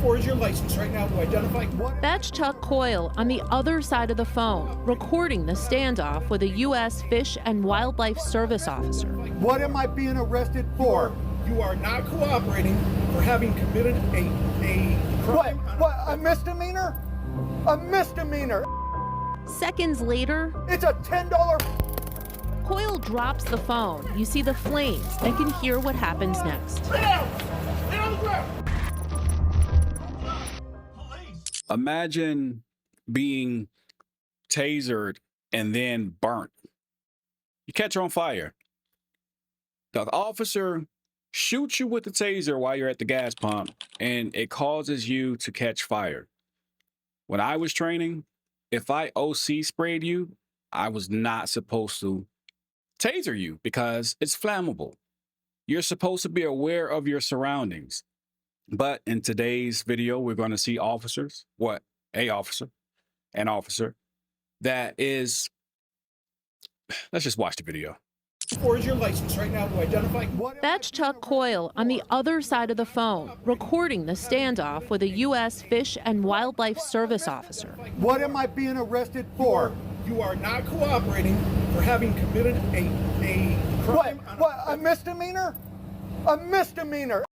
for is your license right now to identify. That's Chuck Coyle on the other side of the phone, recording the standoff with a U.S. Fish and Wildlife Service officer. What am I being arrested for? You are not cooperating for having committed a crime. What? A misdemeanor? A misdemeanor. Seconds later, It's a $10. Coyle drops the phone. You see the flames and can hear what happens next. Lay down! Lay on the ground! Imagine being tasered and then burnt. You catch on fire. The officer shoots you with the taser while you're at the gas pump, and it causes you to catch fire. When I was training, if I OC sprayed you, I was not supposed to taser you because it's flammable. You're supposed to be aware of your surroundings. But in today's video, we're going to see officers, an officer that is, let's just watch the video. For is your license right now to identify. That's Chuck Coyle on the other side of the phone, recording the standoff with a U.S. Fish and Wildlife Service officer. What am I being arrested for? You are not cooperating for having committed a crime. What? A misdemeanor? A misdemeanor.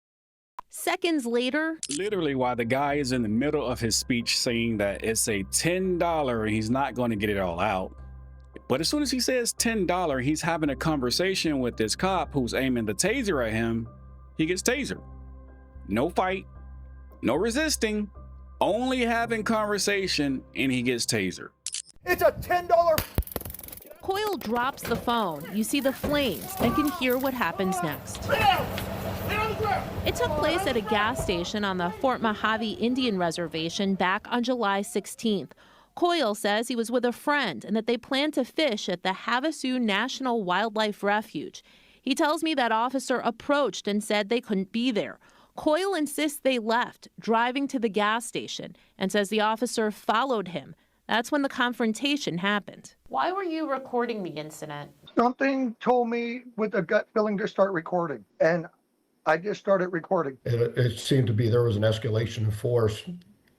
Seconds later, Literally, while the guy is in the middle of his speech saying that it's a $10 and he's not going to get it all out. But as soon as he says $10, he's having a conversation with this cop who's aiming the taser at him. He gets tasered. No fight, no resisting, only having conversation, and he gets tasered. It's a $10. Coyle drops the phone. You see the flames and can hear what happens next. Lay down! Lay on the ground! It took place at a gas station on the Fort Mojave Indian Reservation back on July 16th. Coyle says he was with a friend and that they planned to fish at the Havasu National Wildlife Refuge. He tells me that officer approached and said they couldn't be there. Coyle insists they left, driving to the gas station, and says the officer followed him. That's when the confrontation happened. Why were you recording the incident? Something told me with a gut feeling to start recording, and I just started recording. It seemed to be there was an escalation of force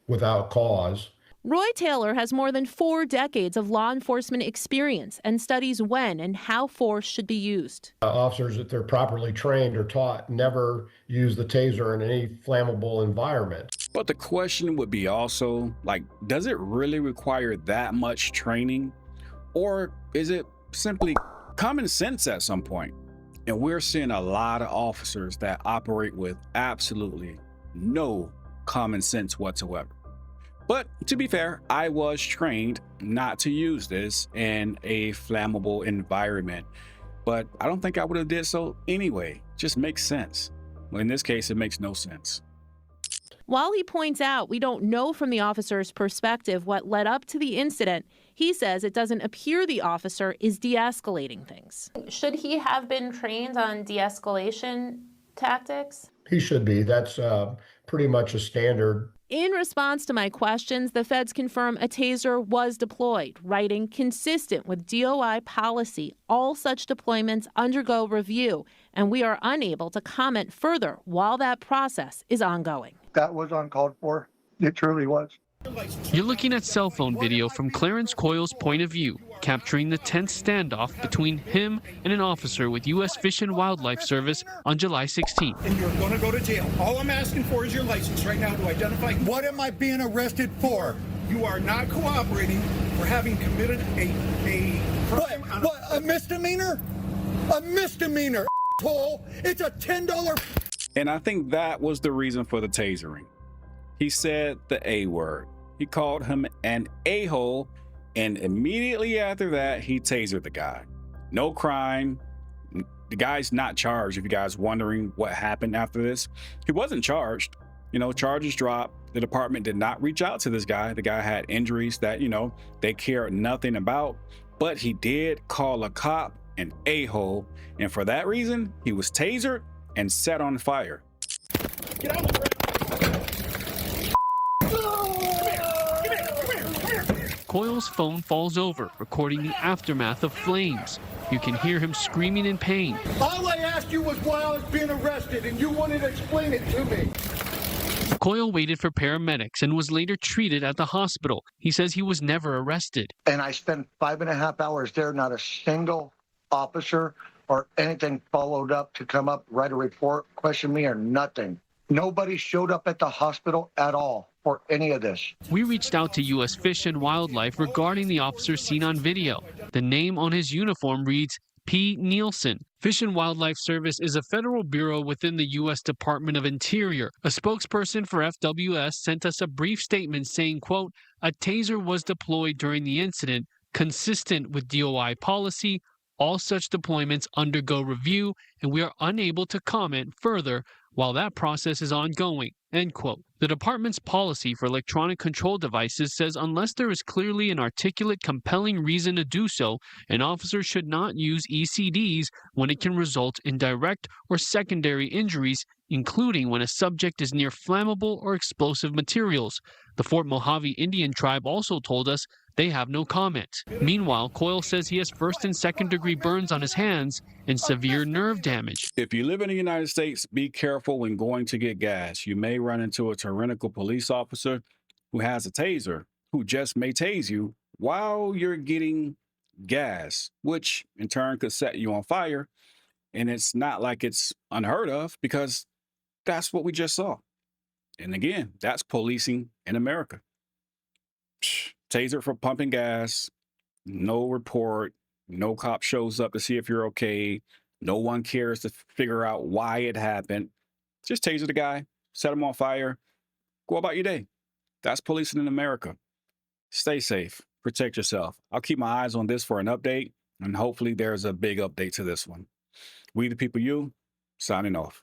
without cause. Roy Taylor has more than 4 decades of law enforcement experience and studies when and how force should be used. Officers, if they're properly trained or taught, never use the taser in any flammable environment. But the question would be also, like, does it really require that much training? Or is it simply common sense at some point? And we're seeing a lot of officers that operate with absolutely no common sense whatsoever. But to be fair, I was trained not to use this in a flammable environment, but I don't think I would have did so anyway. Just makes sense. Well, in this case, it makes no sense. While he points out we don't know from the officer's perspective what led up to the incident, he says it doesn't appear the officer is de-escalating things. Should he have been trained on de-escalation tactics? He should be. That's pretty much a standard. In response to my questions, the feds confirm a taser was deployed, writing, consistent with DOI policy, all such deployments undergo review, and we are unable to comment further while that process is ongoing. That was uncalled for. It truly was. You're looking at cell phone video from Clarence Coyle's point of view, capturing the tense standoff between him and an officer with U.S. Fish and Wildlife Service on July 16th. And you're going to go to jail. All I'm asking for is your license right now to identify. What am I being arrested for? You are not cooperating for having committed a crime. What? A misdemeanor? A misdemeanor, asshole. It's a $10. And I think that was the reason for the tasering. He said the A word. He called him an a-hole, and immediately after that, he tasered the guy. No crime. The guy's not charged, if you guys are wondering what happened after this. He wasn't charged. Charges dropped. The department did not reach out to this guy. The guy had injuries that, they cared nothing about. But he did call a cop an a-hole, and for that reason, he was tasered and set on fire. Get out of the ground. Coyle's phone falls over, recording the aftermath of flames. You can hear him screaming in pain. All I asked you was why I was being arrested, and you wanted to explain it to me. Coyle waited for paramedics and was later treated at the hospital. He says he was never arrested. And I spent 5.5 hours there, not a single officer or anything followed up to come up, write a report, question me, or nothing. Nobody showed up at the hospital at all for any of this. We reached out to U.S. Fish and Wildlife regarding the officer seen on video. The name on his uniform reads P. Nielsen. Fish and Wildlife Service is a federal bureau within the U.S. Department of Interior. A spokesperson for FWS sent us a brief statement saying, quote, "A taser was deployed during the incident, consistent with DOI policy. All such deployments undergo review, and we are unable to comment further while that process is ongoing," end quote. The department's policy for electronic control devices says unless there is clearly an articulate, compelling reason to do so, an officer should not use ECDs when it can result in direct or secondary injuries, including when a subject is near flammable or explosive materials. The Fort Mojave Indian tribe also told us they have no comment. Meanwhile, Coyle says he has first and second degree burns on his hands and severe nerve damage. If you live in the United States, be careful when going to get gas. You may run into a tyrannical police officer who has a taser, who just may tase you while you're getting gas, which in turn could set you on fire. And it's not like it's unheard of, because that's what we just saw. And again, that's policing in America. Taser for pumping gas, no report, no cop shows up to see if you're okay. No one cares to figure out why it happened. Just taser the guy, set him on fire, go about your day. That's policing in America. Stay safe, protect yourself. I'll keep my eyes on this for an update, and hopefully there's a big update to this one. We the people, you, signing off.